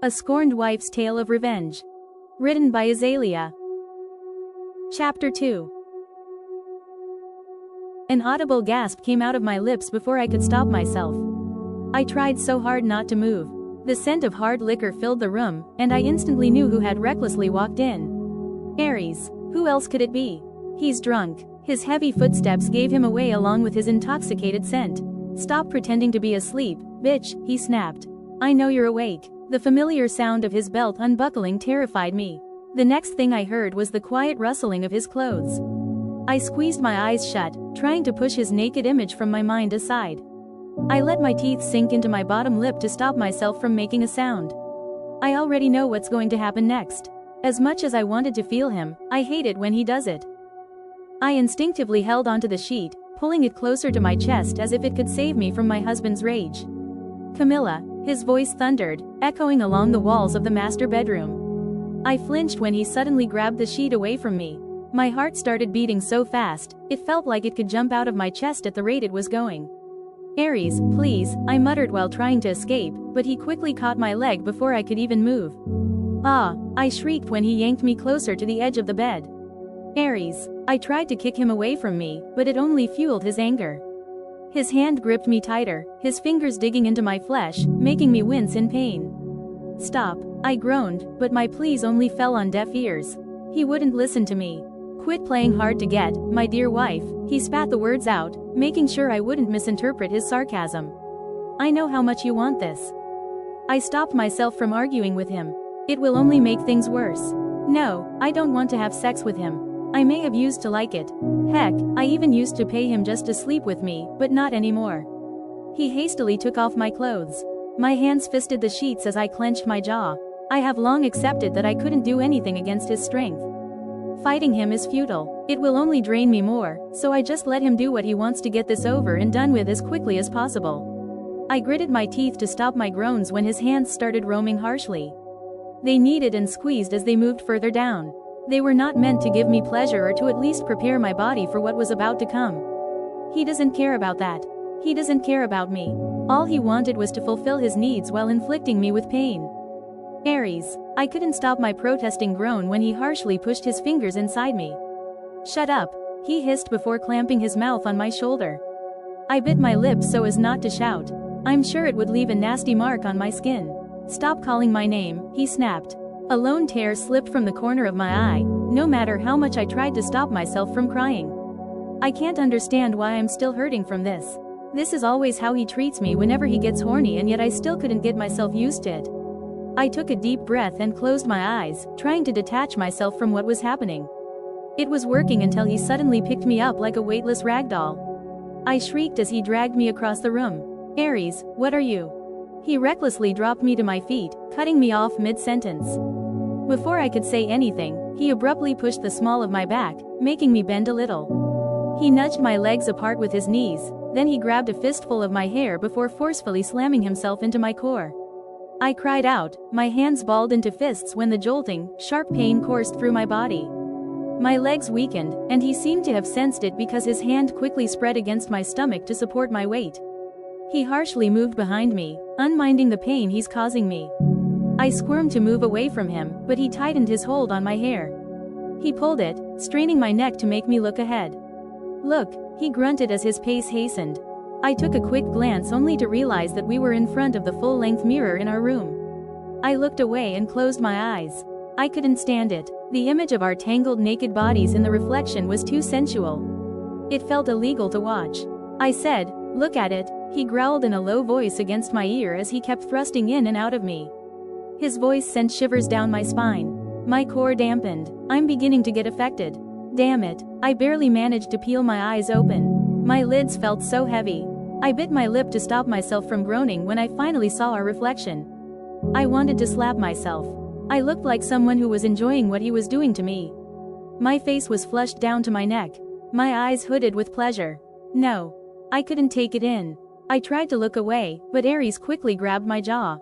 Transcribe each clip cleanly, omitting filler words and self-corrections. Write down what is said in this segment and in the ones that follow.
A Scorned Wife's Tale of Revenge. Written by Azalea. Chapter 2. An audible gasp came out of my lips before I could stop myself. I tried so hard not to move. The scent of hard liquor filled the room, and I instantly knew who had recklessly walked in. Aries. Who else could it be? He's drunk. His heavy footsteps gave him away along with his intoxicated scent. Stop pretending to be asleep, bitch, he snapped. I know you're awake. The familiar sound of his belt unbuckling terrified me. The next thing I heard was the quiet rustling of his clothes. I squeezed my eyes shut, trying to push his naked image from my mind aside. I let my teeth sink into my bottom lip to stop myself from making a sound. I already know what's going to happen next. As much as I wanted to feel him, I hate it when he does it. I instinctively held onto the sheet, pulling it closer to my chest as if it could save me from my husband's rage. Camilla, his voice thundered, echoing along the walls of the master bedroom. I flinched when he suddenly grabbed the sheet away from me. My heart started beating so fast, it felt like it could jump out of my chest at the rate it was going. Aries, please, I muttered while trying to escape, but he quickly caught my leg before I could even move. Ah, I shrieked when he yanked me closer to the edge of the bed. Aries, I tried to kick him away from me, but it only fueled his anger. His hand gripped me tighter, his fingers digging into my flesh, making me wince in pain. Stop, I groaned, but my pleas only fell on deaf ears. He wouldn't listen to me. Quit playing hard to get, my dear wife, he spat the words out, making sure I wouldn't misinterpret his sarcasm. I know how much you want this. I stopped myself from arguing with him. It will only make things worse. No, I don't want to have sex with him. I may have used to like it. Heck, I even used to pay him just to sleep with me, but not anymore. He hastily took off my clothes. My hands fisted the sheets as I clenched my jaw. I have long accepted that I couldn't do anything against his strength. Fighting him is futile. It will only drain me more, so I just let him do what he wants to get this over and done with as quickly as possible. I gritted my teeth to stop my groans when his hands started roaming harshly. They kneaded and squeezed as they moved further down. They were not meant to give me pleasure or to at least prepare my body for what was about to come. He doesn't care about that. He doesn't care about me. All he wanted was to fulfill his needs while inflicting me with pain. Aries, I couldn't stop my protesting groan when he harshly pushed his fingers inside me. Shut up, he hissed before clamping his mouth on my shoulder. I bit my lips so as not to shout. I'm sure it would leave a nasty mark on my skin. Stop calling my name, he snapped. A lone tear slipped from the corner of my eye, no matter how much I tried to stop myself from crying. I can't understand why I'm still hurting from this. This is always how he treats me whenever he gets horny, and yet I still couldn't get myself used to it. I took a deep breath and closed my eyes, trying to detach myself from what was happening. It was working until he suddenly picked me up like a weightless ragdoll. I shrieked as he dragged me across the room. Aries, what are you? He recklessly dropped me to my feet, cutting me off mid-sentence. Before I could say anything, he abruptly pushed the small of my back, making me bend a little. He nudged my legs apart with his knees, then he grabbed a fistful of my hair before forcefully slamming himself into my core. I cried out, my hands balled into fists when the jolting, sharp pain coursed through my body. My legs weakened, and he seemed to have sensed it because his hand quickly spread against my stomach to support my weight. He harshly moved behind me, unminding the pain he's causing me. I squirmed to move away from him, but he tightened his hold on my hair. He pulled it, straining my neck to make me look ahead. Look, he grunted as his pace hastened. I took a quick glance only to realize that we were in front of the full-length mirror in our room. I looked away and closed my eyes. I couldn't stand it. The image of our tangled naked bodies in the reflection was too sensual. It felt illegal to watch. I said, look at it, he growled in a low voice against my ear as he kept thrusting in and out of me. His voice sent shivers down my spine. My core dampened. I'm beginning to get affected. Damn it, I barely managed to peel my eyes open. My lids felt so heavy. I bit my lip to stop myself from groaning when I finally saw our reflection. I wanted to slap myself. I looked like someone who was enjoying what he was doing to me. My face was flushed down to my neck. My eyes hooded with pleasure. No. I couldn't take it in. I tried to look away, but Aries quickly grabbed my jaw.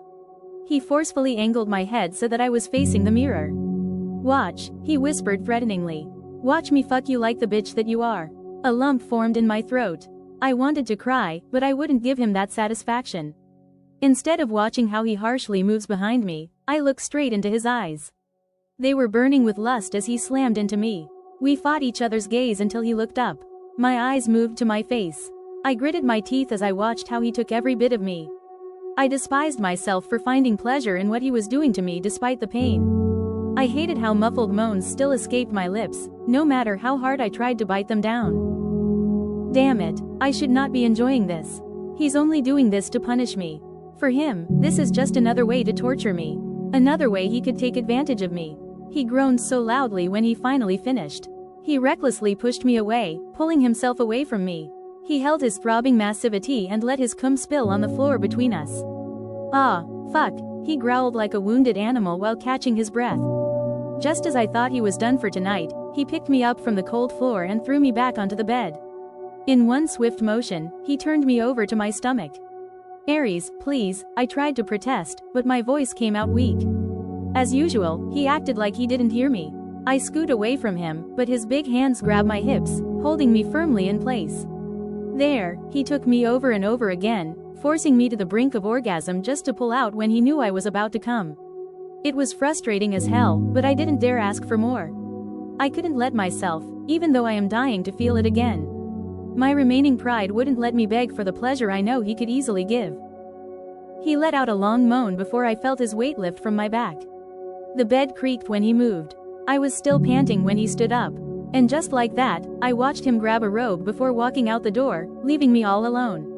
He forcefully angled my head so that I was facing the mirror. Watch, he whispered threateningly. Watch me fuck you like the bitch that you are. A lump formed in my throat. I wanted to cry, but I wouldn't give him that satisfaction. Instead of watching how he harshly moves behind me, I look straight into his eyes. They were burning with lust as he slammed into me. We fought each other's gaze until he looked up. My eyes moved to my face. I gritted my teeth as I watched how he took every bit of me. I despised myself for finding pleasure in what he was doing to me despite the pain. I hated how muffled moans still escaped my lips, no matter how hard I tried to bite them down. Damn it, I should not be enjoying this. He's only doing this to punish me. For him, this is just another way to torture me. Another way he could take advantage of me. He groaned so loudly when he finally finished. He recklessly pushed me away, pulling himself away from me. He held his throbbing massivity and let his cum spill on the floor between us. Ah, fuck, he growled like a wounded animal while catching his breath. Just as I thought he was done for tonight, he picked me up from the cold floor and threw me back onto the bed. In one swift motion, he turned me over to my stomach. Aries, please, I tried to protest, but my voice came out weak. As usual, he acted like he didn't hear me. I scooted away from him, but his big hands grabbed my hips, holding me firmly in place. There, he took me over and over again, forcing me to the brink of orgasm just to pull out when he knew I was about to come. It was frustrating as hell, but I didn't dare ask for more. I couldn't let myself, even though I am dying to feel it again. My remaining pride wouldn't let me beg for the pleasure I know he could easily give. He let out a long moan before I felt his weight lift from my back. The bed creaked when he moved. I was still panting when he stood up. And just like that, I watched him grab a robe before walking out the door, leaving me all alone.